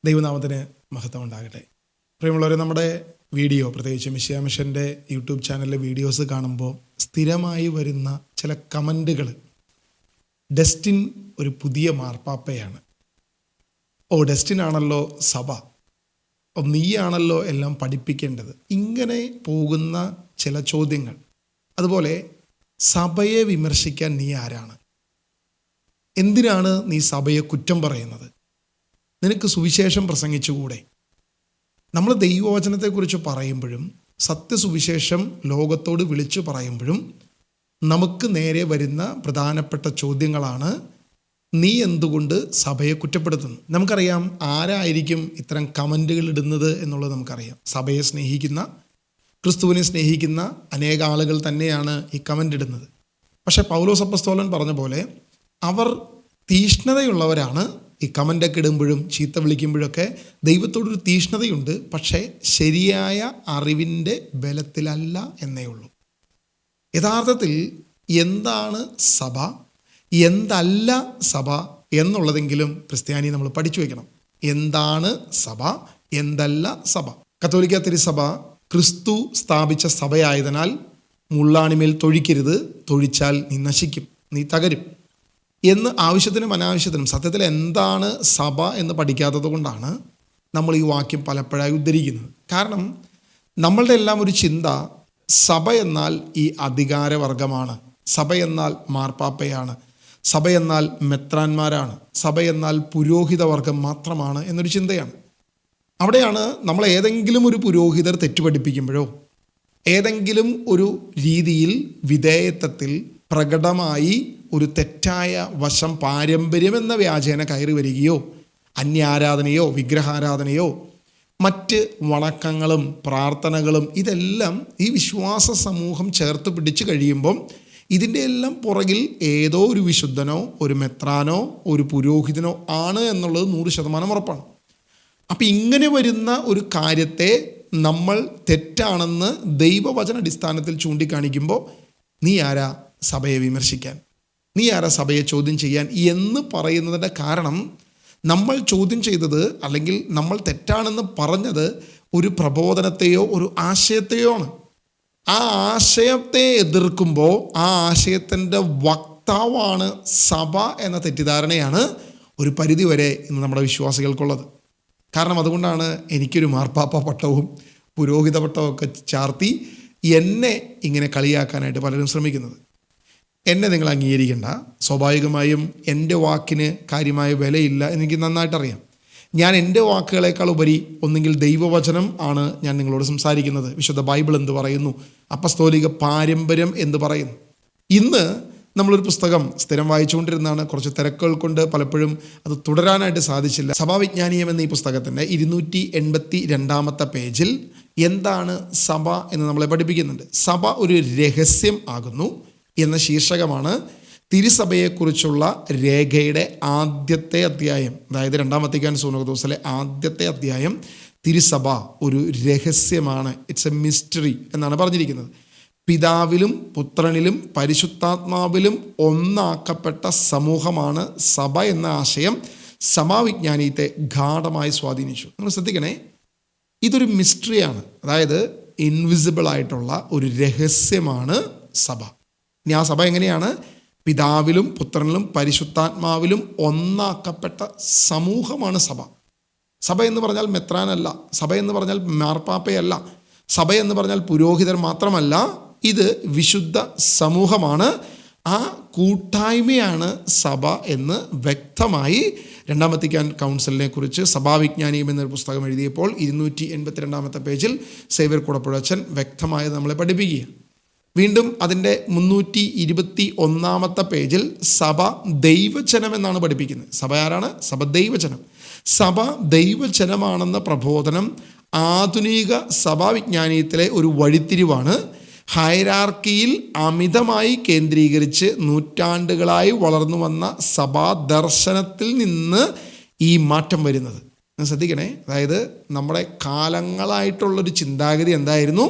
ദൈവനാമത്തിന് മഹത്വം ഉണ്ടാകട്ടെ. പ്രിയമുള്ളവരെ, നമ്മുടെ വീഡിയോ, പ്രത്യേകിച്ച് മിശിഹാ മിഷൻ്റെ യൂട്യൂബ് ചാനലിലെ വീഡിയോസ് കാണുമ്പോൾ സ്ഥിരമായി വരുന്ന ചില കമൻറ്റുകൾ, ഡസ്റ്റിൻ ഒരു പുതിയ മാർപ്പാപ്പയാണ്, ഡസ്റ്റിൻ ആണല്ലോ സഭ, നീയാണല്ലോ എല്ലാം പഠിപ്പിക്കേണ്ടത്, ഇങ്ങനെ പോകുന്ന ചില ചോദ്യങ്ങൾ. അതുപോലെ സഭയെ വിമർശിക്കാൻ നീ ആരാണ്? എന്തിനാണ് നീ സഭയെ കുറ്റം പറയുന്നത്? നിനക്ക് സുവിശേഷം പ്രസംഗിച്ചുകൂടെ? നമ്മൾ ദൈവവചനത്തെക്കുറിച്ച് പറയുമ്പോഴും സത്യസുവിശേഷം ലോകത്തോട് വിളിച്ചു പറയുമ്പോഴും നമുക്ക് നേരെ വരുന്ന പ്രധാനപ്പെട്ട ചോദ്യങ്ങളാണ്: നീ എന്തുകൊണ്ട് സഭയെ കുറ്റപ്പെടുത്തുന്നു? നമുക്കറിയാം ആരായിരിക്കും ഇത്തരം കമൻറ്റുകൾ ഇടുന്നത് എന്നുള്ളത് നമുക്കറിയാം. സഭയെ സ്നേഹിക്കുന്ന, ക്രിസ്തുവിനെ സ്നേഹിക്കുന്ന അനേക ആളുകൾ തന്നെയാണ് ഈ കമൻ്റ് ഇടുന്നത്. പക്ഷേ പൗലോസ് അപ്പോസ്തലൻ പറഞ്ഞ പോലെ അവർ തീഷ്ണതയുള്ളവരാണ്. ഈ കമൻ്റൊക്കെ ഇടുമ്പോഴും ചീത്ത വിളിക്കുമ്പോഴൊക്കെ ദൈവത്തോടൊരു തീഷ്ണതയുണ്ട്, പക്ഷേ ശരിയായ അറിവിൻ്റെ ബലത്തിലല്ല എന്നേ ഉള്ളൂ. യഥാർത്ഥത്തിൽ എന്താണ് സഭ, എന്തല്ല സഭ എന്നുള്ളതെങ്കിലും ക്രിസ്ത്യാനി നമ്മൾ പഠിച്ചു വയ്ക്കണം. എന്താണ് സഭ, എന്തല്ല സഭ? കത്തോലിക്ക തിരുസഭ ക്രിസ്തു സ്ഥാപിച്ച സഭയായതിനാൽ മുള്ളാണിമേൽ തൊഴിക്കരുത്, തൊഴിച്ചാൽ നീ നശിക്കും, നീ തകരും എന്ന് ആവശ്യത്തിനും അനാവശ്യത്തിനും സത്യത്തിൽ എന്താണ് സഭ എന്ന് പഠിക്കാത്തത് കൊണ്ടാണ് നമ്മൾ ഈ വാക്യം പലപ്പോഴായി ഉദ്ധരിക്കുന്നത്. കാരണം നമ്മളുടെ എല്ലാം ഒരു ചിന്ത സഭ എന്നാൽ ഈ അധികാരവർഗമാണ്, സഭ എന്നാൽ മാർപ്പാപ്പയാണ്, സഭ എന്നാൽ മെത്രാന്മാരാണ്, സഭ എന്നാൽ പുരോഹിത വർഗം മാത്രമാണ് എന്നൊരു ചിന്തയാണ്. അവിടെയാണ് നമ്മൾ ഏതെങ്കിലും ഒരു പുരോഹിതർ തെറ്റുപഠിപ്പിക്കുമ്പോഴോ ഏതെങ്കിലും ഒരു രീതിയിൽ വിധേയത്വത്തിൽ പ്രകടമായി ഒരു തെറ്റായ വശം പാരമ്പര്യം എന്ന വ്യാജേന കയറി വരികയോ അന്യാരാധനയോ വിഗ്രഹാരാധനയോ മറ്റ് വണക്കങ്ങളും പ്രാർത്ഥനകളും ഇതെല്ലാം ഈ വിശ്വാസ സമൂഹം ചേർത്ത് പിടിച്ചു കഴിയുമ്പം ഇതിൻ്റെ എല്ലാം പുറകിൽ ഏതോ ഒരു വിശുദ്ധനോ ഒരു മെത്രാനോ ഒരു പുരോഹിതനോ ആണ് എന്നുള്ളത് 100% ഉറപ്പാണ്. അപ്പം ഇങ്ങനെ വരുന്ന ഒരു കാര്യത്തെ നമ്മൾ തെറ്റാണെന്ന് ദൈവവചന അടിസ്ഥാനത്തിൽ ചൂണ്ടിക്കാണിക്കുമ്പോൾ നീ ആരാ സഭയെ വിമർശിക്കാൻ, നീ ആരാ സഭയെ ചോദ്യം ചെയ്യാൻ എന്ന് പറയുന്നതിൻ്റെ കാരണം നമ്മൾ ചോദ്യം ചെയ്തത് അല്ലെങ്കിൽ നമ്മൾ തെറ്റാണെന്ന് പറഞ്ഞത് ഒരു പ്രബോധനത്തെയോ ഒരു ആശയത്തെയോ ആണ്. ആ ആശയത്തെ എതിർക്കുമ്പോൾ ആ ആശയത്തിൻ്റെ വക്താവാണ് സഭ എന്ന തെറ്റിദ്ധാരണയാണ് ഒരു പരിധിവരെ ഇന്ന് നമ്മുടെ വിശ്വാസികൾക്കുള്ളത്. കാരണം അതുകൊണ്ടാണ് എനിക്കൊരു മാർപ്പാപ്പ പട്ടവും പുരോഹിത പട്ടവും ഒക്കെ ചാർത്തി എന്നെ ഇങ്ങനെ കളിയാക്കാനായിട്ട് പലരും ശ്രമിക്കുന്നത്. എന്നെ നിങ്ങൾ അംഗീകരിക്കേണ്ട, സ്വാഭാവികമായും എൻ്റെ വാക്കിന് കാര്യമായ വിലയില്ല എനിക്ക് നന്നായിട്ടറിയാം. ഞാൻ എൻ്റെ വാക്കുകളേക്കാൾ ഉപരി ഒന്നുകിൽ ദൈവവചനം ആണ് ഞാൻ നിങ്ങളോട് സംസാരിക്കുന്നത്, വിശുദ്ധ ബൈബിൾ എന്ത് പറയുന്നു, അപ്പസ്തോലിക പാരമ്പര്യം എന്ത് പറയുന്നു. ഇന്ന് നമ്മളൊരു പുസ്തകം സ്ഥിരം വായിച്ചുകൊണ്ടിരുന്നതാണ്. കുറച്ച് തിരക്കുകൾ കൊണ്ട് പലപ്പോഴും അത് തുടരാനായിട്ട് സാധിച്ചില്ല. സഭാവിജ്ഞാനീയം എന്ന ഈ പുസ്തകത്തിൻ്റെ 282 പേജിൽ എന്താണ് സഭ എന്ന് നമ്മളെ പഠിപ്പിക്കുന്നുണ്ട്. സഭ ഒരു രഹസ്യം ആകുന്നു എന്ന ശീർഷകമാണ് തിരുസഭയെക്കുറിച്ചുള്ള രേഖയുടെ ആദ്യത്തെ അധ്യായം. അതായത് 2 വത്തിക്കാൻ സുനോദോസിലെ ആദ്യത്തെ അധ്യായം തിരുസഭ ഒരു രഹസ്യമാണ്, ഇറ്റ്സ് എ മിസ്റ്ററി എന്നാണ് പറഞ്ഞിരിക്കുന്നത്. പിതാവിലും പുത്രനിലും പരിശുദ്ധാത്മാവിലും ഒന്നാക്കപ്പെട്ട സമൂഹമാണ് സഭ എന്ന ആശയം സഭാവിജ്ഞാനീയത്തെ ഗാഢമായി സ്വാധീനിച്ചു. നിങ്ങൾ ശ്രദ്ധിക്കണേ, ഇതൊരു മിസ്റ്ററിയാണ്, അതായത് ഇൻവിസിബിൾ ആയിട്ടുള്ള ഒരു രഹസ്യമാണ് സഭ. ഇനി ആ സഭ എങ്ങനെയാണ്? പിതാവിലും പുത്രനിലും പരിശുദ്ധാത്മാവിലും ഒന്നാക്കപ്പെട്ട സമൂഹമാണ് സഭ. സഭ എന്ന് പറഞ്ഞാൽ മെത്രാനല്ല, സഭ എന്ന് പറഞ്ഞാൽ മാർപ്പാപ്പയല്ല, സഭ എന്ന് പറഞ്ഞാൽ പുരോഹിതർ മാത്രമല്ല, ഇത് വിശുദ്ധ സമൂഹമാണ്. ആ കൂട്ടായ്മയാണ് സഭ എന്ന് വ്യക്തമായി 2 വത്തിക്കാൻ കൗൺസിലിനെ കുറിച്ച് സഭാവിജ്ഞാനീയം എന്നൊരു പുസ്തകം എഴുതിയപ്പോൾ 282 പേജിൽ സേവ്യർ കൂടപ്പുഴച്ചൻ വ്യക്തമായി നമ്മളെ പഠിപ്പിക്കുക. വീണ്ടും അതിൻ്റെ 321 പേജിൽ സഭ ദൈവജനം എന്നാണ് പഠിപ്പിക്കുന്നത്. സഭ ആരാണ്? സഭ ദൈവജനം. സഭ ദൈവജനമാണെന്ന പ്രബോധനം ആധുനിക സഭാവിജ്ഞാനീയത്തിലെ ഒരു വഴിത്തിരിവാണ്. ഹൈറാർക്കിയിൽ അമിതമായി കേന്ദ്രീകരിച്ച് നൂറ്റാണ്ടുകളായി വളർന്നു വന്ന സഭാദർശനത്തിൽ നിന്ന് ഈ മാറ്റം വരുന്നത്. ശ്രദ്ധിക്കണേ, അതായത് നമ്മുടെ കാലങ്ങളായിട്ടുള്ളൊരു ചിന്താഗതി എന്തായിരുന്നു?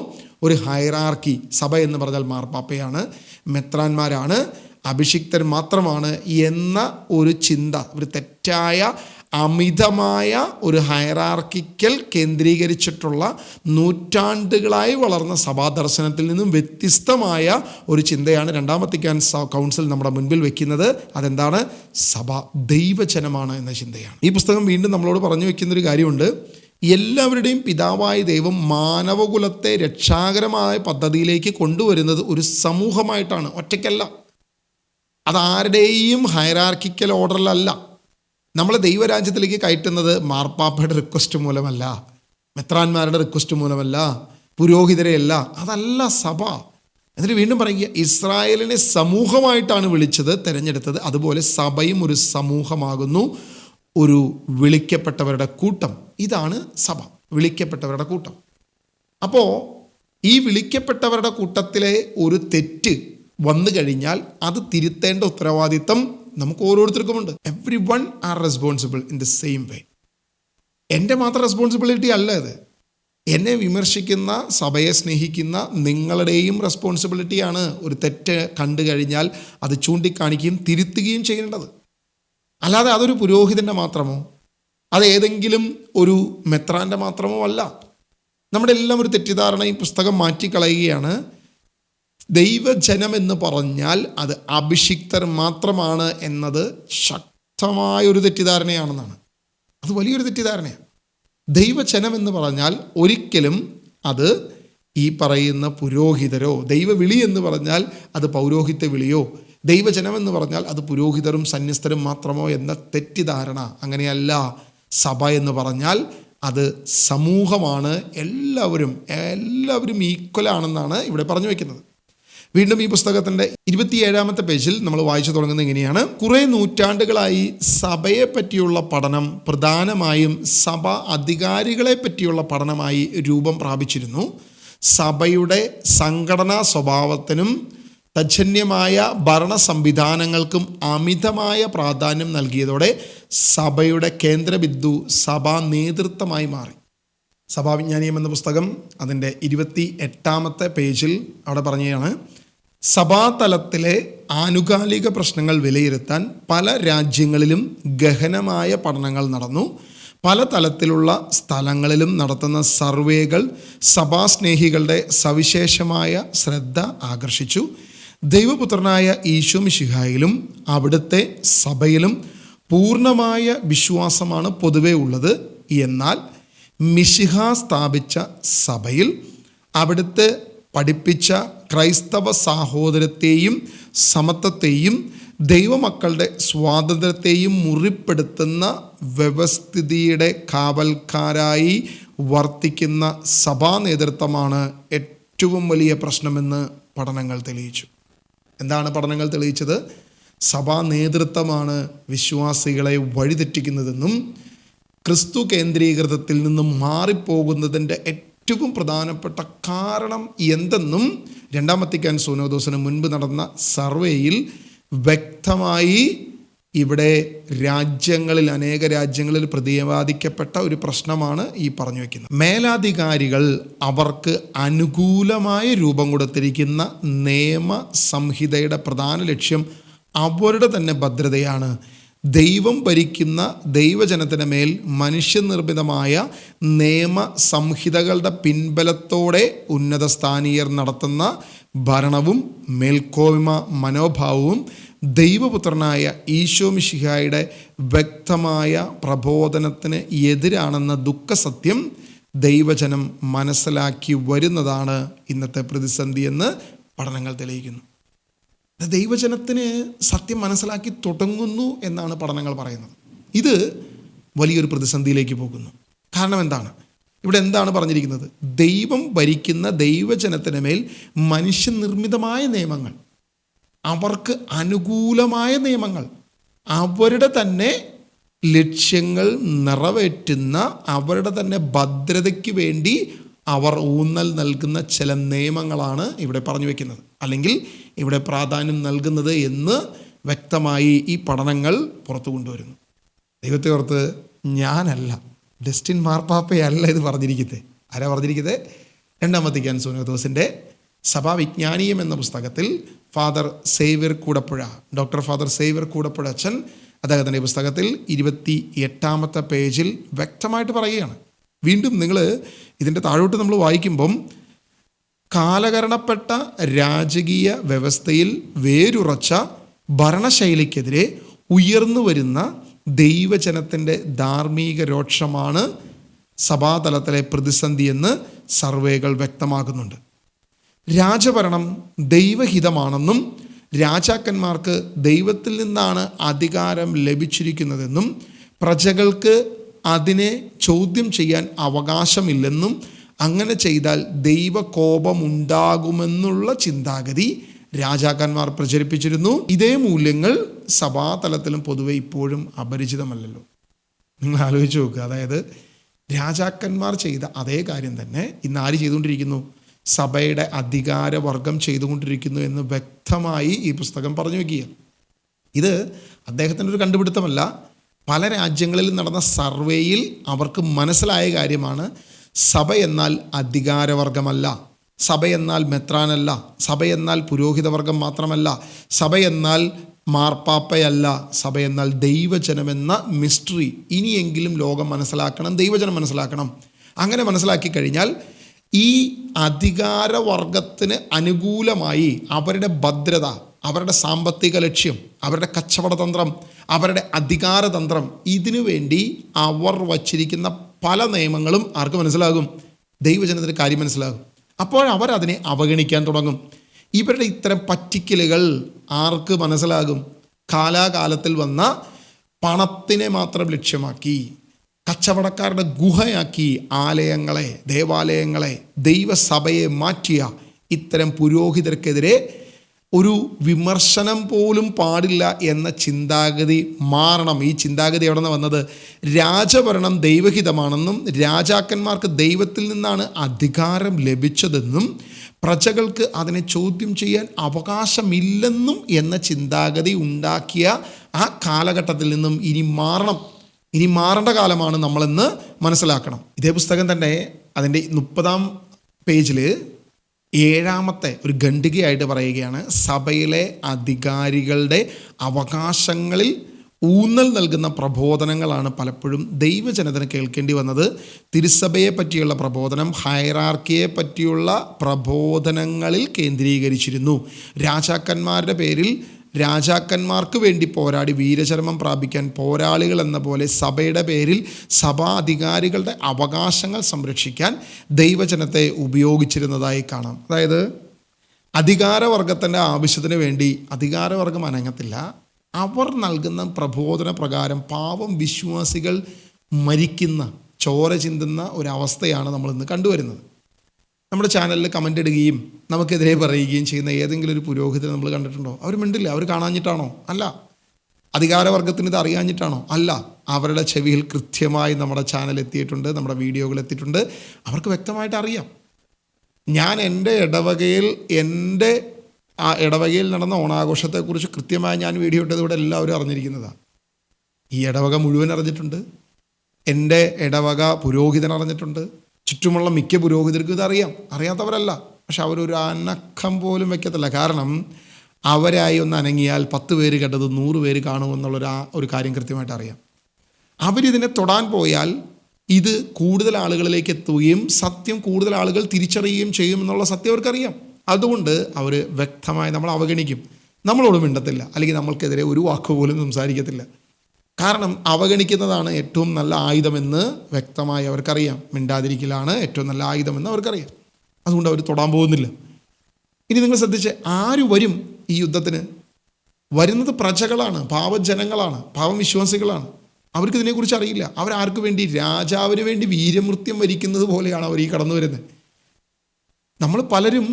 ഒരു ഹൈറാർക്കി, സഭ എന്ന് പറഞ്ഞാൽ മാർപ്പാപ്പയാണ്, മെത്രാന്മാരാണ്, അഭിഷിക്തർ മാത്രമാണ് എന്ന ഒരു ചിന്ത, ഒരു തെറ്റായ അമിതമായ ഒരു ഹയറാർക്കിക്കൽ കേന്ദ്രീകരിച്ചിട്ടുള്ള നൂറ്റാണ്ടുകളായി വളർന്ന സഭാദർശനത്തിൽ നിന്നും വ്യത്യസ്തമായ ഒരു ചിന്തയാണ് രണ്ടാം വത്തിക്കാൻ കൗൺസിൽ നമ്മുടെ മുൻപിൽ വെക്കുന്നത്. അതെന്താണ്? സഭ ദൈവജനമാണ് എന്ന ചിന്തയാണ്. ഈ പുസ്തകം വീണ്ടും നമ്മളോട് പറഞ്ഞു വെക്കുന്നൊരു കാര്യമുണ്ട്. എല്ലാവരുടെയും പിതാവായ ദൈവം മാനവകുലത്തെ രക്ഷാകരമായ പദ്ധതിയിലേക്ക് കൊണ്ടുവരുന്നത് ഒരു സമൂഹമായിട്ടാണ്, ഒറ്റയ്ക്കല്ല. അതാരുടെയും ഹയറാർക്കിക്കൽ ഓർഡറിലല്ല. നമ്മളെ ദൈവരാജ്യത്തിലേക്ക് കയറ്റുന്നത് മാർപ്പാപ്പയുടെ റിക്വസ്റ്റ് മൂലമല്ല, മെത്രാന്മാരുടെ റിക്വസ്റ്റ് മൂലമല്ല, പുരോഹിതരെയല്ല. അതല്ല സഭ. എന്നിട്ട് വീണ്ടും പറയുക, ഇസ്രായേലിനെ സമൂഹമായിട്ടാണ് വിളിച്ചത്, തിരഞ്ഞെടുത്തത്. അതുപോലെ സഭയും ഒരു സമൂഹമാകുന്നു, ഒരു വിളിക്കപ്പെട്ടവരുടെ കൂട്ടം. ഇതാണ് സഭ, വിളിക്കപ്പെട്ടവരുടെ കൂട്ടം. അപ്പോൾ ഈ വിളിക്കപ്പെട്ടവരുടെ കൂട്ടത്തിലെ ഒരു തെറ്റ് വന്നു കഴിഞ്ഞാൽ അത് തിരുത്തേണ്ട ഉത്തരവാദിത്തം നമുക്ക് ഓരോരുത്തർക്കുമുണ്ട്. Every one are responsible in the same way. എൻ്റെ മാത്രം റെസ്പോൺസിബിലിറ്റി അല്ല ഇത്. എന്നെ വിമർശിക്കുന്ന, സഭയെ സ്നേഹിക്കുന്ന നിങ്ങളുടെയും റെസ്പോൺസിബിലിറ്റിയാണ് ഒരു തെറ്റ് കണ്ടു കഴിഞ്ഞാൽ അത് ചൂണ്ടിക്കാണിക്കുകയും തിരുത്തുകയും ചെയ്യേണ്ടത്. അല്ലാതെ അതൊരു പുരോഹിതൻ്റെ മാത്രമോ അത് ഏതെങ്കിലും ഒരു മെത്രാൻ്റെ മാത്രമോ അല്ല. നമ്മുടെ എല്ലാം ഒരു തെറ്റിദ്ധാരണ ഈ പുസ്തകം മാറ്റിക്കളയുകയാണ്. ദൈവജനം എന്ന് പറഞ്ഞാൽ അത് അഭിഷിക്തർ മാത്രമാണ് എന്നത് ശക്തമായൊരു തെറ്റിദ്ധാരണയാണെന്നാണ്. അത് വലിയൊരു തെറ്റിദ്ധാരണയാണ്. ദൈവജനം എന്ന് പറഞ്ഞാൽ ഒരിക്കലും അത് ഈ പറയുന്ന പുരോഹിതരോ, ദൈവവിളി എന്ന് പറഞ്ഞാൽ അത് പൗരോഹിത്യ വിളിയോ, ദൈവജനം എന്ന് പറഞ്ഞാൽ അത് പുരോഹിതരും സന്യസ്തരും മാത്രമോ എന്ന തെറ്റിദ്ധാരണ. അങ്ങനെയല്ല. സഭ എന്ന് പറഞ്ഞാൽ അത് സമൂഹമാണ്. എല്ലാവരും ഈക്വലാണെന്നാണ് ഇവിടെ പറഞ്ഞു വയ്ക്കുന്നത്. വീണ്ടും ഈ പുസ്തകത്തിൻ്റെ 27-ാമത്തെ പേജിൽ നമ്മൾ വായിച്ചു തുടങ്ങുന്നത് ഇങ്ങനെയാണ്. കുറേ നൂറ്റാണ്ടുകളായി സഭയെ പറ്റിയുള്ള പഠനം പ്രധാനമായും സഭ അധികാരികളെ പറ്റിയുള്ള പഠനമായി രൂപം പ്രാപിച്ചിരുന്നു. സഭയുടെ സംഘടനാ സ്വഭാവത്തിനും തജ്ജന്യമായ ഭരണ സംവിധാനങ്ങൾക്കും അമിതമായ പ്രാധാന്യം നൽകിയതോടെ സഭയുടെ കേന്ദ്രബിന്ദു സഭാ നേതൃത്വമായി മാറി. സഭാവിജ്ഞാനീയം എന്ന പുസ്തകം അതിൻ്റെ 28-ാമത്തെ പേജിൽ അവിടെ പറഞ്ഞതാണ്, സഭാതലത്തിലെ ആനുകാലിക പ്രശ്നങ്ങൾ വിലയിരുത്താൻ പല രാജ്യങ്ങളിലും ഗഹനമായ പഠനങ്ങൾ നടന്നു. പല തലത്തിലുള്ള സ്ഥലങ്ങളിലും നടത്തുന്ന സർവേകൾ സഭാസ്നേഹികളുടെ സവിശേഷമായ ശ്രദ്ധ ആകർഷിച്ചു. ദൈവപുത്രനായ ഈശോ മിശിഹായിലും അവിടുത്തെ സഭയിലും പൂർണ്ണമായ വിശ്വാസമാണ് പൊതുവേ ഉള്ളത്. എന്നാൽ മിശിഹ സ്ഥാപിച്ച സഭയിൽ അവിടുത്തെ പഠിപ്പിച്ച ക്രൈസ്തവ സാഹോദര്യത്തെയും സമത്വത്തെയും ദൈവമക്കളുടെ സ്വാതന്ത്ര്യത്തെയും മുറിപ്പെടുത്തുന്ന വ്യവസ്ഥിതിയുടെ കാവൽക്കാരായി വർത്തിക്കുന്ന സഭാ നേതൃത്വമാണ് ഏറ്റവും വലിയ പ്രശ്നമെന്ന് പഠനങ്ങൾ തെളിയിച്ചു. എന്താണ് പഠനങ്ങൾ തെളിയിച്ചത്? സഭാ നേതൃത്വമാണ് വിശ്വാസികളെ വഴിതെറ്റിക്കുന്നതെന്നും ക്രിസ്തു കേന്ദ്രീകൃതത്തിൽ നിന്നും മാറിപ്പോകുന്നതിൻ്റെ ഏറ്റവും പ്രധാനപ്പെട്ട കാരണം എന്തെന്നും രണ്ടാം വത്തിക്കാൻ സുനോദോസിന് മുൻപ് നടന്ന സർവേയിൽ വ്യക്തമായി ഇവിടെ അനേക രാജ്യങ്ങളിൽ പ്രതിപാദിക്കപ്പെട്ട ഒരു പ്രശ്നമാണ് ഈ പറഞ്ഞു വയ്ക്കുന്നത്. മേലാധികാരികൾ അവർക്ക് അനുകൂലമായ രൂപം കൊടുത്തിരിക്കുന്ന നിയമ സംഹിതയുടെ പ്രധാന ലക്ഷ്യം അവരുടെ തന്നെ ഭദ്രതയാണ്. ദൈവം ഭരിക്കുന്ന ദൈവജനത്തിന് മേൽ മനുഷ്യനിർമ്മിതമായ നിയമ സംഹിതകളുടെ പിൻബലത്തോടെ ഉന്നത സ്ഥാനീയർ നടത്തുന്ന ഭരണവും മേൽക്കോയ്മ മനോഭാവവും ദൈവപുത്രനായ ഈശോ മിശിഹായുടെ വ്യക്തമായ പ്രബോധനത്തിന് എതിരാണെന്ന ദുഃഖസത്യം ദൈവജനം മനസ്സിലാക്കി വരുന്നതാണ് ഇന്നത്തെ പ്രതിസന്ധി എന്ന് പഠനങ്ങൾ തെളിയിക്കുന്നു. ദൈവജനത്തിന് സത്യം മനസ്സിലാക്കി തുടങ്ങുന്നു എന്നാണ് പഠനങ്ങൾ പറയുന്നത്. ഇത് വലിയൊരു പ്രതിസന്ധിയിലേക്ക് പോകുന്നു. കാരണം എന്താണ്? ഇവിടെ എന്താണ് പറഞ്ഞിരിക്കുന്നത്? ദൈവം ഭരിക്കുന്ന ദൈവജനത്തിന് മേൽ മനുഷ്യനിർമ്മിതമായ നിയമങ്ങൾ, അവർക്ക് അനുകൂലമായ നിയമങ്ങൾ, അവരുടെ തന്നെ ലക്ഷ്യങ്ങൾ നിറവേറ്റുന്ന, അവരുടെ തന്നെ ഭദ്രതയ്ക്ക് വേണ്ടി അവർ ഊന്നൽ നൽകുന്ന ചില നിയമങ്ങളാണ് ഇവിടെ പറഞ്ഞു വയ്ക്കുന്നത്, അല്ലെങ്കിൽ ഇവിടെ പ്രാധാന്യം നൽകുന്നത് എന്ന് വ്യക്തമായി ഈ പഠനങ്ങൾ പുറത്തു കൊണ്ടുവരുന്നു. ദൈവത്തെ ഓർത്ത് ഞാനല്ല, ഡസ്റ്റിൻ മാർപ്പാപ്പയല്ല ഇത് പറഞ്ഞിരിക്കുന്നത്. ആരാ പറഞ്ഞിരിക്കുന്നത്? രണ്ടാം വത്തിക്കാൻ സുനോദോസിൻ്റെ സഭാവിജ്ഞാനീയം എന്ന പുസ്തകത്തിൽ ഡോക്ടർ ഫാദർ സേവ്യർ കൂടപ്പുഴ അച്ഛൻ അദ്ദേഹത്തിൻ്റെ പുസ്തകത്തിൽ 28 പേജിൽ വ്യക്തമായിട്ട് പറയുകയാണ്. വീണ്ടും നിങ്ങൾ ഇതിൻ്റെ താഴോട്ട് നമ്മൾ വായിക്കുമ്പം കാലകരണപ്പെട്ട രാജകീയ വ്യവസ്ഥയിൽ വേരുറച്ച ഭരണശൈലിക്കെതിരെ ഉയർന്നു വരുന്ന ദൈവജനത്തിൻ്റെ ധാർമ്മിക രോക്ഷമാണ് സഭാതലത്തിലെ പ്രതിസന്ധിയെന്ന് സർവേകൾ വ്യക്തമാക്കുന്നുണ്ട്. രാജഭരണം ദൈവഹിതമാണെന്നും രാജാക്കന്മാർക്ക് ദൈവത്തിൽ നിന്നാണ് അധികാരം ലഭിച്ചിരിക്കുന്നതെന്നും പ്രജകൾക്ക് അതിനെ ചോദ്യം ചെയ്യാൻ അവകാശമില്ലെന്നും അങ്ങനെ ചെയ്താൽ ദൈവകോപമുണ്ടാകുമെന്നുള്ള ചിന്താഗതി രാജാക്കന്മാർ പ്രചരിപ്പിച്ചിരുന്നു. ഇതേ മൂല്യങ്ങൾ സഭാതലത്തിലും പൊതുവെ ഇപ്പോഴും അപരിചിതമല്ലല്ലോ. നിങ്ങൾ ആലോചിച്ച് നോക്കുക. അതായത് രാജാക്കന്മാർ ചെയ്ത അതേ കാര്യം തന്നെ ഇന്ന് ആര് ചെയ്തുകൊണ്ടിരിക്കുന്നു? സഭയുടെ അധികാരവർഗം ചെയ്തുകൊണ്ടിരിക്കുന്നു എന്ന് വ്യക്തമായി ഈ പുസ്തകം പറഞ്ഞു വയ്ക്കുക. ഇത് അദ്ദേഹത്തിൻ്റെ ഒരു കണ്ടുപിടുത്തമല്ല. പല രാജ്യങ്ങളിൽ നടന്ന സർവേയിൽ അവർക്ക് മനസ്സിലായ കാര്യമാണ്. സഭ എന്നാൽ അധികാരവർഗമല്ല, സഭ എന്നാൽ മെത്രാനല്ല, സഭ എന്നാൽ പുരോഹിതവർഗം മാത്രമല്ല, സഭ എന്നാൽ മാർപ്പാപ്പയല്ല, സഭ എന്നാൽ ദൈവജനമെന്ന മിസ്റ്ററി ഇനിയെങ്കിലും ലോകം മനസ്സിലാക്കണം, ദൈവജനം മനസ്സിലാക്കണം. അങ്ങനെ മനസ്സിലാക്കി കഴിഞ്ഞാൽ ഈ അധികാരവർഗത്തിന് അനുകൂലമായി അവരുടെ ഭദ്രത, അവരുടെ സാമ്പത്തിക ലക്ഷ്യം, അവരുടെ കച്ചവടതന്ത്രം, അവരുടെ അധികാരതന്ത്രം, ഇതിനു വേണ്ടി അവർ വച്ചിരിക്കുന്ന പല നിയമങ്ങളും ആർക്ക് മനസ്സിലാകും? ദൈവജനത്തിന് കാര്യം മനസ്സിലാകും. അപ്പോൾ അവരതിനെ അവഗണിക്കാൻ തുടങ്ങും. ഇവരുടെ ഇത്തരം പറ്റിക്കലുകൾ ആർക്ക് മനസ്സിലാകും? കാലാകാലത്തിൽ വന്ന പണത്തിനെ മാത്രം ലക്ഷ്യമാക്കി കച്ചവടക്കാരുടെ ഗുഹയാക്കി ആലയങ്ങളെ, ദേവാലയങ്ങളെ, ദൈവസഭയെ മാറ്റിയ ഇത്തരം പുരോഹിതർക്കെതിരെ ഒരു വിമർശനം പോലും പാടില്ല എന്ന ചിന്താഗതി മാറണം. ഈ ചിന്താഗതി എവിടെ നിന്ന് വന്നത്? രാജഭരണം ദൈവഹിതമാണെന്നും രാജാക്കന്മാർക്ക് ദൈവത്തിൽ നിന്നാണ് അധികാരം ലഭിച്ചതെന്നും പ്രജകൾക്ക് അതിനെ ചോദ്യം ചെയ്യാൻ അവകാശമില്ലെന്നും എന്ന ചിന്താഗതി ഉണ്ടാക്കിയ ആ കാലഘട്ടത്തിൽ നിന്നും ഇനി മാറണം. ഇനി മാറേണ്ട കാലമാണ് നമ്മളെന്ന് മനസ്സിലാക്കണം. ഇതേ പുസ്തകം തന്നെ അതിൻ്റെ 30 പേജിൽ 7ാമത്തെ ഒരു ഖണ്ഡികയായിട്ട് പറയുകയാണ്, സഭയിലെ അധികാരികളുടെ അവകാശങ്ങളിൽ ഊന്നൽ നൽകുന്ന പ്രബോധനങ്ങളാണ് പലപ്പോഴും ദൈവജനത്തിന് കേൾക്കേണ്ടി വന്നത്. തിരുസഭയെ പറ്റിയുള്ള പ്രബോധനം ഹൈറാർക്കിയെ പറ്റിയുള്ള പ്രബോധനങ്ങളിൽ കേന്ദ്രീകരിച്ചിരുന്നു. രാജാക്കന്മാരുടെ പേരിൽ രാജാക്കന്മാർക്ക് വേണ്ടി പോരാടി വീരചരമം പ്രാപിക്കാൻ പോരാളികൾ എന്ന പോലെ സഭയുടെ പേരിൽ സഭാ അധികാരികളുടെ അവകാശങ്ങൾ സംരക്ഷിക്കാൻ ദൈവജനത്തെ ഉപയോഗിച്ചിരുന്നതായി കാണാം. അതായത് അധികാരവർഗത്തിൻ്റെ ആവശ്യത്തിന് വേണ്ടി അധികാരവർഗം അനങ്ങത്തില്ല. അവർ നൽകുന്ന പ്രബോധന പ്രകാരം പാവം വിശ്വാസികൾ മരിക്കുന്ന, ചോര ചിന്തുന്ന ഒരവസ്ഥയാണ് നമ്മളിന്ന് കണ്ടുവരുന്നത്. നമ്മുടെ ചാനലിൽ കമൻ്റ് ഇടുകയും നമുക്കെതിരെ പറയുകയും ചെയ്യുന്ന ഏതെങ്കിലും ഒരു പുരോഹിതരെ നമ്മൾ കണ്ടിട്ടുണ്ടോ? അവർ മിണ്ടില്ല. അവർ കാണാഞ്ഞിട്ടാണോ? അല്ല. അധികാരവർഗത്തിന് ഇത് അറിയാഞ്ഞിട്ടാണോ? അല്ല. അവരുടെ ചെവിയിൽ കൃത്യമായി നമ്മുടെ ചാനൽ എത്തിയിട്ടുണ്ട്, നമ്മുടെ വീഡിയോകൾ എത്തിയിട്ടുണ്ട്. അവർക്ക് വ്യക്തമായിട്ട് അറിയാം. ഞാൻ എൻ്റെ ഇടവകയിൽ നടന്ന ഓണാഘോഷത്തെക്കുറിച്ച് കൃത്യമായി ഞാൻ വീഡിയോ ഇട്ടതിലൂടെ എല്ലാവരും അറിഞ്ഞിരിക്കുന്നതാണ്. ഈ ഇടവക മുഴുവൻ അറിഞ്ഞിട്ടുണ്ട്. എൻ്റെ ഇടവക പുരോഹിതൻ അറിഞ്ഞിട്ടുണ്ട്. ചുറ്റുമുള്ള മിക്ക പുരോഹിതർക്കും ഇതറിയാം. അറിയാത്തവരല്ല. പക്ഷെ അവരൊരു അനക്കം പോലും വെക്കത്തില്ല. കാരണം അവരായി ഒന്ന് അനങ്ങിയാൽ 10 പേര് കേട്ടത് 100 പേര് കാണുമെന്നുള്ള ഒരു കാര്യം കൃത്യമായിട്ട് അറിയാം. അവരിതിനെ തൊടാൻ പോയാൽ ഇത് കൂടുതൽ ആളുകളിലേക്ക് എത്തുകയും സത്യം കൂടുതൽ ആളുകൾ തിരിച്ചറിയുകയും ചെയ്യുമെന്നുള്ള സത്യം അവർക്കറിയാം. അതുകൊണ്ട് അവർ വ്യക്തമായി നമ്മൾ അവഗണിക്കും. നമ്മളോട് മിണ്ടത്തില്ല, അല്ലെങ്കിൽ നമ്മൾക്കെതിരെ ഒരു വാക്കുപോലും സംസാരിക്കത്തില്ല. കാരണം അവഗണിക്കുന്നതാണ് ഏറ്റവും നല്ല ആയുധമെന്ന് വ്യക്തമായി അവർക്കറിയാം. മിണ്ടാതിരിക്കലാണ് ഏറ്റവും നല്ല ആയുധമെന്ന് അവർക്കറിയാം. അതുകൊണ്ട് അവർ തൊടാൻ പോകുന്നില്ല. ഇനി നിങ്ങൾ ശ്രദ്ധിച്ച്, ആര് വരും ഈ യുദ്ധത്തിന്? വരുന്നത് പ്രജകളാണ്, പാവജനങ്ങളാണ്, പാവം വിശ്വാസികളാണ്. അവർക്ക് ഇതിനെക്കുറിച്ച് അറിയില്ല. അവരാർക്ക് വേണ്ടി? രാജാവിന് വേണ്ടി വീരമൃത്യം വരിക്കുന്നത് പോലെയാണ് അവർ ഈ കടന്നു വരുന്നത്. നമ്മൾ പലരും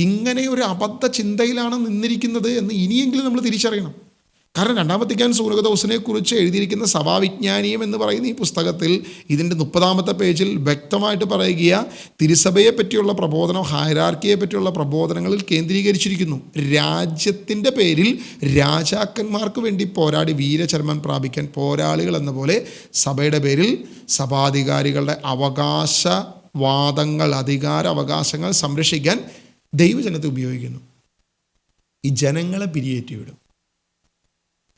ഇങ്ങനെ ഒരു അബദ്ധ ചിന്തയിലാണ് നിന്നിരിക്കുന്നത് എന്ന് ഇനിയെങ്കിലും നമ്മൾ തിരിച്ചറിയണം. കാരണം 2 വത്തിക്കാൻ സൂനകദോസിനെ കുറിച്ച് എഴുതിയിരിക്കുന്ന സഭാവിജ്ഞാനീയം എന്ന് പറയുന്ന ഈ പുസ്തകത്തിൽ ഇതിൻ്റെ 30 പേജിൽ വ്യക്തമായിട്ട് പറയുക, തിരുസഭയെ പറ്റിയുള്ള പ്രബോധനം ഹൈറാർക്കിയെ പറ്റിയുള്ള പ്രബോധനങ്ങളിൽ കേന്ദ്രീകരിച്ചിരിക്കുന്നു. രാജ്യത്തിൻ്റെ പേരിൽ രാജാക്കന്മാർക്ക് വേണ്ടി പോരാടി വീരചരമം പ്രാപിക്കാൻ പോരാളികൾ എന്ന പോലെ സഭയുടെ പേരിൽ സഭാധികാരികളുടെ അവകാശവാദങ്ങൾ, അധികാര അവകാശങ്ങൾ സംരക്ഷിക്കാൻ ദൈവജനത്തെ ഉപയോഗിക്കുന്നു. ഈ ജനങ്ങളെ പിരിയേറ്റിവിടും.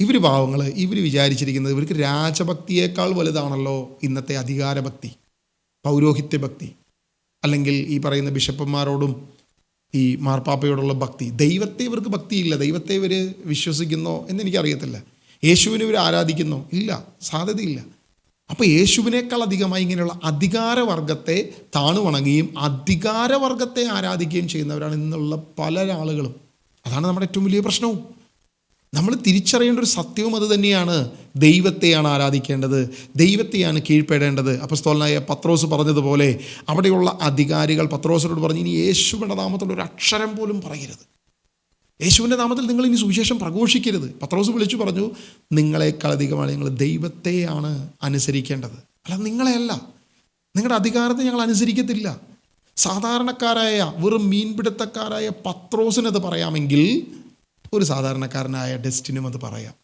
ഇവർ പാവങ്ങൾ, ഇവർ വിചാരിച്ചിരിക്കുന്നത് ഇവർക്ക് രാജഭക്തിയേക്കാൾ വലുതാണല്ലോ ഇന്നത്തെ അധികാരഭക്തി, പൗരോഹിത്യഭക്തി, അല്ലെങ്കിൽ ഈ പറയുന്ന ബിഷപ്പന്മാരോടും ഈ മാർപ്പാപ്പയോടുള്ള ഭക്തി. ദൈവത്തെ ഇവർക്ക് ഭക്തിയില്ല. ദൈവത്തെ ഇവർ വിശ്വസിക്കുന്നോ എന്നെനിക്കറിയത്തില്ല. യേശുവിനെ ഇവർ ആരാധിക്കുന്നോ? ഇല്ല, സാധ്യതയില്ല. അപ്പോൾ യേശുവിനേക്കാൾ അധികമായി ഇങ്ങനെയുള്ള അധികാരവർഗത്തെ താണുവണങ്ങുകയും അധികാരവർഗത്തെ ആരാധിക്കുകയും ചെയ്യുന്നവരാണ് ഇന്നുള്ള പല ആളുകളും. അതാണ് നമ്മുടെ ഏറ്റവും വലിയ പ്രശ്നവും. നമ്മൾ തിരിച്ചറിയേണ്ട ഒരു സത്യവും അത് തന്നെയാണ്. ദൈവത്തെയാണ് ആരാധിക്കേണ്ടത്, ദൈവത്തെയാണ് കീഴ്പ്പെടേണ്ടത്. അപ്പോസ്തലനായ പത്രോസ് പറഞ്ഞതുപോലെ അവിടെയുള്ള അധികാരികൾ പത്രോസിനോട് പറഞ്ഞു, ഇനി യേശുവിൻ്റെ നാമത്തിൽ ഒരു അക്ഷരം പോലും പറയരുത്, യേശുവിൻ്റെ നാമത്തിൽ നിങ്ങൾ ഇനി സുവിശേഷം പ്രഘോഷിക്കരുത്. പത്രോസ് വിളിച്ചു പറഞ്ഞു, നിങ്ങളെക്കാൾ അധികമാണ് നിങ്ങൾ ദൈവത്തെയാണ് അനുസരിക്കേണ്ടത്, അല്ല നിങ്ങളെയല്ല. നിങ്ങളുടെ അധികാരത്തെ ഞങ്ങൾ അനുസരിക്കത്തില്ല. സാധാരണക്കാരായ വെറും മീൻപിടുത്തക്കാരായ പത്രോസിനത് പറയാമെങ്കിൽ ഒരു സാധാരണക്കാരനായ ഡെസ്റ്റിനും അത് പറയാം.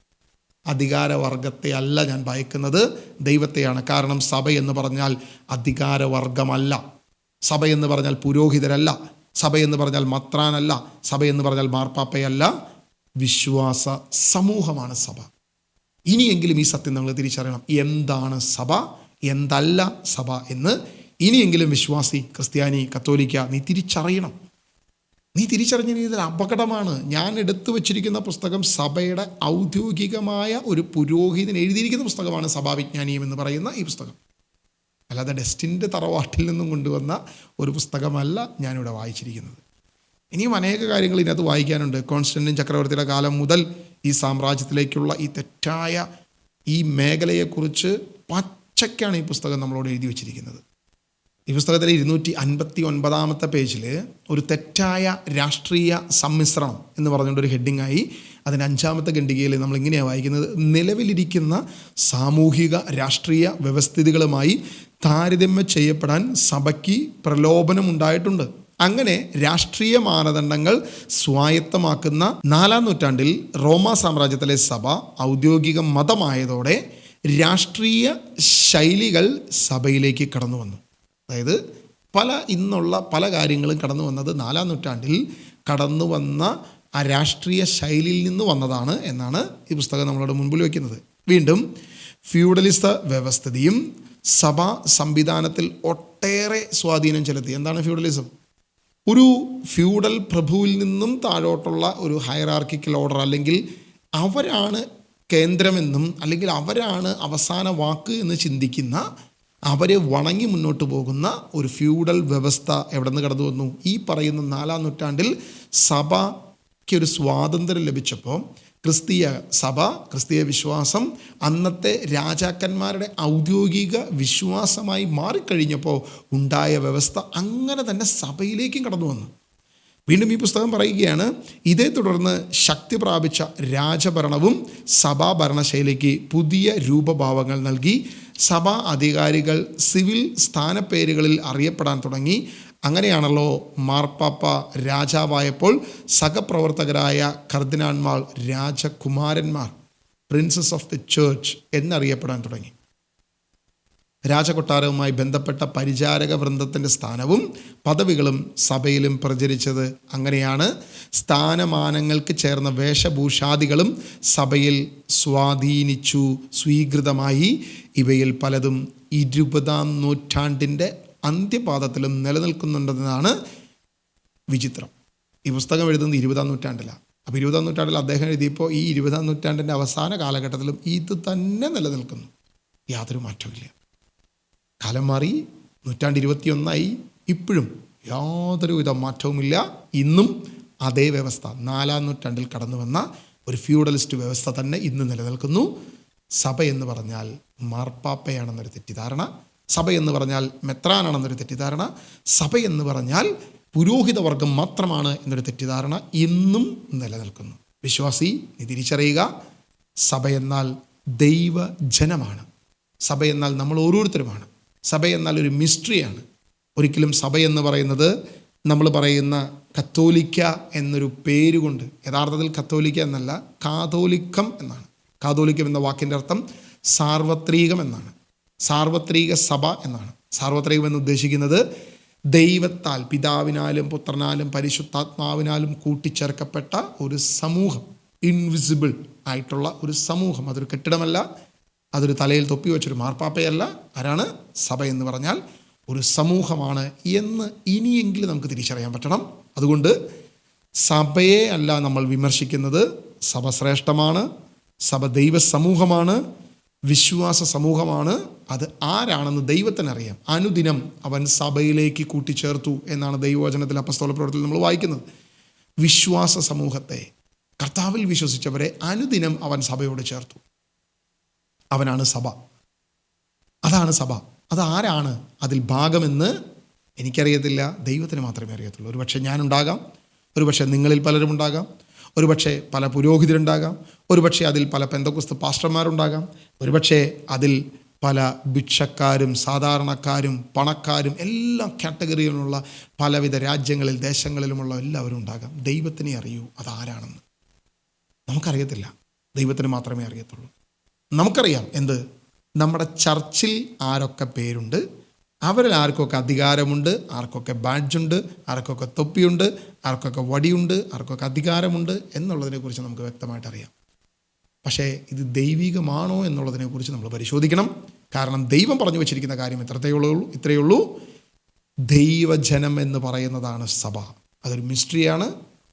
അധികാരവർഗത്തെ അല്ല ഞാൻ ഭയക്കുന്നത്, ദൈവത്തെയാണ്. കാരണം സഭ എന്ന് പറഞ്ഞാൽ അധികാരവർഗമല്ല, സഭ എന്ന് പറഞ്ഞാൽ പുരോഹിതരല്ല, സഭ എന്ന് പറഞ്ഞാൽ മത്രാനല്ല, സഭ എന്ന് പറഞ്ഞാൽ മാർപ്പാപ്പയല്ല, വിശ്വാസ സമൂഹമാണ് സഭ. ഇനിയെങ്കിലും ഈ സത്യം നിങ്ങൾ തിരിച്ചറിയണം. എന്താണ് സഭ, എന്തല്ല സഭ എന്ന് ഇനിയെങ്കിലും വിശ്വാസി, ക്രിസ്ത്യാനി, കത്തോലിക്ക നീ തിരിച്ചറിയണം. നീ തിരിച്ചറിഞ്ഞ അപകടമാണ്. ഞാൻ എടുത്തു വച്ചിരിക്കുന്ന പുസ്തകം സഭയുടെ ഔദ്യോഗികമായ ഒരു പുരോഹിതൻ എഴുതിയിരിക്കുന്ന പുസ്തകമാണ് സഭാവിജ്ഞാനീയം എന്ന് പറയുന്ന ഈ പുസ്തകം. അല്ലാതെ ഡെസ്റ്റിൻ്റെ തറവാട്ടിൽ നിന്നും കൊണ്ടുവന്ന ഒരു പുസ്തകമല്ല ഞാനിവിടെ വായിച്ചിരിക്കുന്നത്. ഇനിയും അനേക കാര്യങ്ങൾ ഇതിനകത്ത് വായിക്കാനുണ്ട്. കോൺസ്റ്റന്റൈൻ ചക്രവർത്തിയുടെ കാലം മുതൽ ഈ സാമ്രാജ്യത്തിലേക്കുള്ള ഈ തെറ്റായ ഈ മേഖലയെക്കുറിച്ച് പച്ചയ്ക്കാണ് ഈ പുസ്തകം നമ്മളോട് എഴുതി വച്ചിരിക്കുന്നത്. ഈ പുസ്തകത്തിലെ 259 പേജിൽ ഒരു തെറ്റായ രാഷ്ട്രീയ സമ്മിശ്രണം എന്ന് പറഞ്ഞുകൊണ്ടൊരു ഹെഡിങ്ങായി അതിന് 5ാമത്തെ ഖണ്ഡികയിൽ നമ്മൾ ഇങ്ങനെയാണ് വായിക്കുന്നത്: നിലവിലിരിക്കുന്ന സാമൂഹിക രാഷ്ട്രീയ വ്യവസ്ഥിതികളുമായി താരതമ്യം ചെയ്യപ്പെടാൻ സഭയ്ക്ക് പ്രലോഭനമുണ്ടായിട്ടുണ്ട്. അങ്ങനെ രാഷ്ട്രീയ മാനദണ്ഡങ്ങൾ സ്വായത്തമാക്കുന്ന 4-ാം നൂറ്റാണ്ടിൽ റോമാ സാമ്രാജ്യത്തിലെ സഭ ഔദ്യോഗിക മതമായതോടെ രാഷ്ട്രീയ ശൈലികൾ സഭയിലേക്ക് കടന്നു വന്നു. അതായത് ഇന്നുള്ള പല കാര്യങ്ങളും കടന്നു വന്നത് 4-ാം നൂറ്റാണ്ടിൽ കടന്നു വന്ന ആ രാഷ്ട്രീയ ശൈലിയിൽ നിന്ന് വന്നതാണ് എന്നാണ് ഈ പുസ്തകം നമ്മളോട് മുൻപിൽ വയ്ക്കുന്നത്. വീണ്ടും ഫ്യൂഡലിസ വ്യവസ്ഥിതിയും സഭാ സംവിധാനത്തിൽ ഒട്ടേറെ സ്വാധീനം ചെലുത്തി. എന്താണ് ഫ്യൂഡലിസം? ഒരു ഫ്യൂഡൽ പ്രഭുവിൽ നിന്നും താഴോട്ടുള്ള ഒരു ഹയറാർക്കിക്കൽ ഓർഡർ, അല്ലെങ്കിൽ അവരാണ് കേന്ദ്രമെന്നും അല്ലെങ്കിൽ അവരാണ് അവസാന വാക്ക് എന്ന് ചിന്തിക്കുന്ന, അവരെ വണങ്ങി മുന്നോട്ട് പോകുന്ന ഒരു ഫ്യൂഡൽ വ്യവസ്ഥ എവിടെ നിന്ന് കടന്നു വന്നു? ഈ പറയുന്ന 4-ാം നൂറ്റാണ്ടിൽ സഭയ്ക്ക് ഒരു സ്വാതന്ത്ര്യം ലഭിച്ചപ്പോൾ ക്രിസ്തീയ വിശ്വാസം അന്നത്തെ രാജാക്കന്മാരുടെ ഔദ്യോഗിക വിശ്വാസമായി മാറിക്കഴിഞ്ഞപ്പോൾ ഉണ്ടായ വ്യവസ്ഥ അങ്ങനെ തന്നെ സഭയിലേക്കും കടന്നു വന്നു. വീണ്ടും ഈ പുസ്തകം പറയുകയാണ്, ഇതേ തുടർന്ന് ശക്തി പ്രാപിച്ച രാജഭരണവും സഭാ ഭരണശൈലിക്ക് പുതിയ രൂപഭാവങ്ങൾ നൽകി. സഭാ അധികാരികൾ സിവിൽ സ്ഥാനപ്പേരുകളിൽ അറിയപ്പെടാൻ തുടങ്ങി. അങ്ങനെയാണല്ലോ മാർപ്പാപ്പ രാജാവായപ്പോൾ സഹപ്രവർത്തകരായ കർദിനാൾമാർ രാജകുമാരന്മാർ, പ്രിൻസസ് ഓഫ് ദി ചേർച്ച് എന്നറിയപ്പെടാൻ തുടങ്ങി. രാജകൊട്ടാരവുമായി ബന്ധപ്പെട്ട പരിചാരക വൃന്ദത്തിൻ്റെ സ്ഥാനവും പദവികളും സഭയിലും പ്രചരിച്ചത് അങ്ങനെയാണ്. സ്ഥാനമാനങ്ങൾക്ക് ചേർന്ന വേഷഭൂഷാദികളും സഭയിൽ സ്വാധീനിച്ചു, സ്വീകൃതമായി. ഇവയിൽ പലതും 20-ാം നൂറ്റാണ്ടിൻ്റെ അന്ത്യപാദത്തിലും നിലനിൽക്കുന്നുണ്ടെന്നാണ് വിചിത്രം. ഈ പുസ്തകം എഴുതുന്നത് 20-ാം നൂറ്റാണ്ടിലാണ്. അപ്പോൾ 20-ാം നൂറ്റാണ്ടിൽ അദ്ദേഹം എഴുതിയപ്പോൾ ഈ 20-ാം നൂറ്റാണ്ടിൻ്റെ അവസാന കാലഘട്ടത്തിലും ഇത് തന്നെ നിലനിൽക്കുന്നു, യാതൊരു മാറ്റമില്ല. കാലം മാറി, 21 ഇപ്പോഴും യാതൊരുവിധ മാറ്റവുമില്ല. ഇന്നും അതേ വ്യവസ്ഥ, 4-ാം നൂറ്റാണ്ടിൽ കടന്നു വന്ന ഒരു ഫ്യൂഡലിസ്റ്റ് വ്യവസ്ഥ തന്നെ ഇന്ന് നിലനിൽക്കുന്നു. സഭ എന്ന് പറഞ്ഞാൽ മാർപ്പാപ്പയാണെന്നൊരു തെറ്റിദ്ധാരണ, സഭ എന്ന് പറഞ്ഞാൽ മെത്രാനാണെന്നൊരു തെറ്റിദ്ധാരണ, സഭ എന്ന് പറഞ്ഞാൽ പുരോഹിതവർഗം മാത്രമാണ് എന്നൊരു തെറ്റിദ്ധാരണ ഇന്നും നിലനിൽക്കുന്നു. വിശ്വാസി, നീ തിരിച്ചറിയുക, സഭ എന്നാൽ ദൈവജനമാണ്. സഭ എന്നാൽ നമ്മൾ ഓരോരുത്തരുമാണ്. സഭ എന്നാൽ ഒരു മിസ്റ്ററിയാണ്. ഒരിക്കലും സഭ എന്ന് പറയുന്നത് നമ്മൾ പറയുന്ന കത്തോലിക്ക എന്നൊരു പേരുകൊണ്ട്, യഥാർത്ഥത്തിൽ കത്തോലിക്ക എന്നല്ല, കാതോലിക്കം എന്നാണ്. കാതോലിക്കം എന്ന വാക്കിൻ്റെ അർത്ഥം സാർവത്രികം എന്നാണ്, സാർവത്രിക സഭ എന്നാണ്. സാർവത്രികം എന്ന് ഉദ്ദേശിക്കുന്നത് ദൈവത്താൽ, പിതാവിനാലും പുത്രനാലും പരിശുദ്ധാത്മാവിനാലും കൂട്ടിച്ചേർക്കപ്പെട്ട ഒരു സമൂഹം, ഇൻവിസിബിൾ ആയിട്ടുള്ള ഒരു സമൂഹം. അതൊരു കെട്ടിടമല്ല, അതൊരു തലയിൽ തൊപ്പി വെച്ചൊരു മാർപ്പാപ്പയല്ല. ആരാണ്? സഭ എന്ന് പറഞ്ഞാൽ ഒരു സമൂഹമാണ് എന്ന് ഇനിയെങ്കിലും നമുക്ക് തിരിച്ചറിയാൻ പറ്റണം. അതുകൊണ്ട് സഭയെ അല്ല നമ്മൾ വിമർശിക്കുന്നത്. സഭ ശ്രേഷ്ഠമാണ്, സഭ ദൈവ സമൂഹമാണ്, വിശ്വാസ സമൂഹമാണ്. അത് ആരാണെന്ന് ദൈവത്തിനറിയാം. അനുദിനം അവൻ സഭയിലേക്ക് കൂട്ടിച്ചേർത്തു എന്നാണ് ദൈവവചനത്തിൽ അപ്പസ്തോല പ്രവൃത്തിയിൽ നമ്മൾ വായിക്കുന്നത്. വിശ്വാസ സമൂഹത്തെ, കർത്താവിൽ വിശ്വസിച്ചവരെ അനുദിനം അവൻ സഭയോട് ചേർത്തു. അവനാണ് സഭ. അതാണ് സഭ. അതാരാണ് അതിൽ ഭാഗമെന്ന് എനിക്കറിയത്തില്ല, ദൈവത്തിന് മാത്രമേ അറിയത്തുള്ളൂ. ഒരുപക്ഷെ ഞാനുണ്ടാകാം, ഒരുപക്ഷെ നിങ്ങളിൽ പലരും ഉണ്ടാകാം, ഒരുപക്ഷെ പല പുരോഹിതരുണ്ടാകാം, ഒരുപക്ഷെ അതിൽ പല പെന്തക്കോസ്ത് പാസ്റ്റർമാരുണ്ടാകാം, ഒരുപക്ഷെ അതിൽ പല ഭിക്ഷക്കാരും സാധാരണക്കാരും പണക്കാരും എല്ലാ കാറ്റഗറിയിലുള്ള പലവിധ രാജ്യങ്ങളിൽ ദേശങ്ങളിലുമുള്ള എല്ലാവരും ഉണ്ടാകാം. ദൈവത്തിനെ അറിയൂ അതാരാണെന്ന്. നമുക്കറിയത്തില്ല, ദൈവത്തിന് മാത്രമേ അറിയത്തുള്ളൂ. നമുക്കറിയാം എന്ത്? നമ്മുടെ ചർച്ചിൽ ആരൊക്കെ പേരുണ്ട്, അവരിൽ ആർക്കൊക്കെ അധികാരമുണ്ട്, ആർക്കൊക്കെ ബാഡ്ജുണ്ട്, ആർക്കൊക്കെ തൊപ്പിയുണ്ട്, ആർക്കൊക്കെ വടിയുണ്ട്, ആർക്കൊക്കെ അധികാരമുണ്ട് എന്നുള്ളതിനെക്കുറിച്ച് നമുക്ക് വ്യക്തമായിട്ട് അറിയാം. പക്ഷേ ഇത് ദൈവികമാണോ എന്നുള്ളതിനെക്കുറിച്ച് നമ്മൾ പരിശോധിക്കണം. കാരണം ദൈവം പറഞ്ഞു വച്ചിരിക്കുന്ന കാര്യം ഇത്രയേ ഉള്ളൂ. ദൈവജനം എന്ന് പറയുന്നതാണ് സഭ. അതൊരു മിസ്റ്ററിയാണ്.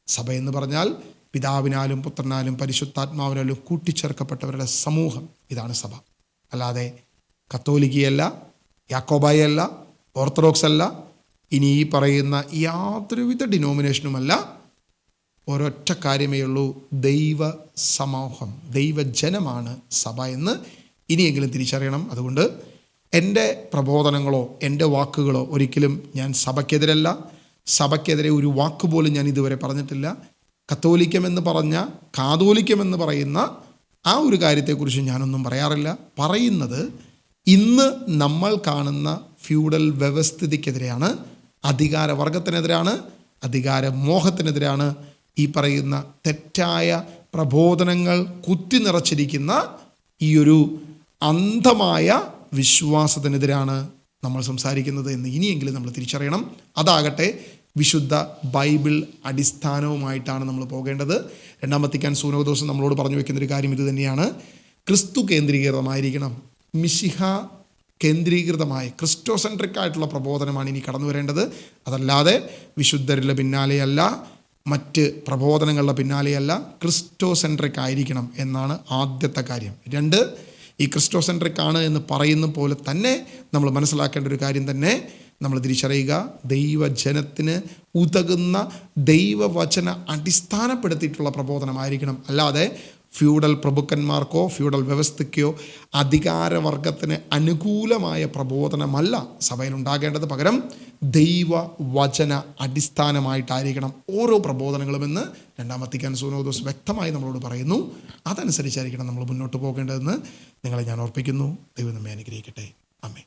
സഭ എന്ന് പറഞ്ഞാൽ പിതാവിനാലും പുത്രനാലും പരിശുദ്ധാത്മാവിനാലും കൂട്ടിച്ചേർക്കപ്പെട്ടവരുടെ സമൂഹം. ഇതാണ് സഭ. അല്ലാതെ കത്തോലിക്കയല്ല, യാക്കോബായല്ല, ഓർത്തഡോക്സ് അല്ല, ഇനി ഈ പറയുന്ന യാതൊരുവിധ ഡിനോമിനേഷനുമല്ല. ഒരൊറ്റ കാര്യമേ ഉള്ളൂ, ദൈവ സമൂഹം, ദൈവജനമാണ് സഭ എന്ന് ഇനിയെങ്കിലും തിരിച്ചറിയണം. അതുകൊണ്ട് എൻ്റെ പ്രബോധനങ്ങളോ എൻ്റെ വാക്കുകളോ ഒരിക്കലും ഞാൻ സഭയ്ക്കെതിരല്ല. സഭയ്ക്കെതിരെ ഒരു വാക്കുപോലും ഞാൻ ഇതുവരെ പറഞ്ഞിട്ടില്ല. കത്തോലിക്കമെന്ന് പറഞ്ഞ, കാതോലിക്കമെന്ന് പറയുന്ന ആ ഒരു കാര്യത്തെക്കുറിച്ച് ഞാനൊന്നും പറയാറില്ല. പറയുന്നത് ഇന്ന് നമ്മൾ കാണുന്ന ഫ്യൂഡൽ വ്യവസ്ഥിതിക്കെതിരെയാണ്, അധികാരവർഗത്തിനെതിരാണ്, അധികാരമോഹത്തിനെതിരാണ്. ഈ പറയുന്ന തെറ്റായ പ്രബോധനങ്ങൾ കുത്തി നിറച്ചിരിക്കുന്ന ഈ ഒരു അന്ധമായ വിശ്വാസത്തിനെതിരാണ് നമ്മൾ സംസാരിക്കുന്നത് എന്ന് ഇനിയെങ്കിലും നമ്മൾ തിരിച്ചറിയണം. അതാകട്ടെ വിശുദ്ധ ബൈബിൾ അടിസ്ഥാനവുമായിട്ടാണ് നമ്മൾ പോകേണ്ടത്. രണ്ടാം വത്തിക്കാൻ സൂനോദോസ് നമ്മളോട് പറഞ്ഞു വെക്കുന്നൊരു കാര്യം ഇത് തന്നെയാണ്. ക്രിസ്തു കേന്ദ്രീകൃതമായിരിക്കണം, മിശിഹ കേന്ദ്രീകൃതമായ ക്രിസ്റ്റോസെൻട്രിക് ആയിട്ടുള്ള പ്രബോധനമാണ് ഇനി കടന്നു വരേണ്ടത്. അതല്ലാതെ വിശുദ്ധരുടെ പിന്നാലെയല്ല, മറ്റ് പ്രബോധനങ്ങളുടെ പിന്നാലെയല്ല, ക്രിസ്റ്റോസെൻട്രിക് ആയിരിക്കണം എന്നാണ് ആദ്യത്തെ കാര്യം. രണ്ട്, ഈ ക്രിസ്റ്റോസെൻട്രിക് ആണ് എന്ന് പറയുന്ന പോലെ തന്നെ നമ്മൾ മനസ്സിലാക്കേണ്ട ഒരു കാര്യം തന്നെ നമ്മൾ തിരിച്ചറിയുക, ദൈവജനത്തിന് ഉതകുന്ന ദൈവവചന അടിസ്ഥാനപ്പെടുത്തിയിട്ടുള്ള പ്രബോധനമായിരിക്കണം. അല്ലാതെ ഫ്യൂഡൽ പ്രഭുക്കന്മാർക്കോ ഫ്യൂഡൽ വ്യവസ്ഥയ്ക്കോ അധികാരവർഗത്തിന് അനുകൂലമായ പ്രബോധനമല്ല സഭയിൽ ഉണ്ടാകേണ്ടത്. പകരം ദൈവവചന അടിസ്ഥാനമായിട്ടായിരിക്കണം ഓരോ പ്രബോധനങ്ങളുമെന്ന് രണ്ടാം വത്തിക്കാൻ സൂനോദോസ് വ്യക്തമായി നമ്മളോട് പറയുന്നു. അതനുസരിച്ചായിരിക്കണം നമ്മൾ മുന്നോട്ട് പോകേണ്ടതെന്ന് നിങ്ങളെ ഞാൻ ഓർപ്പിക്കുന്നു. ദൈവം നമ്മെ അനുഗ്രഹിക്കട്ടെ. ആമേൻ.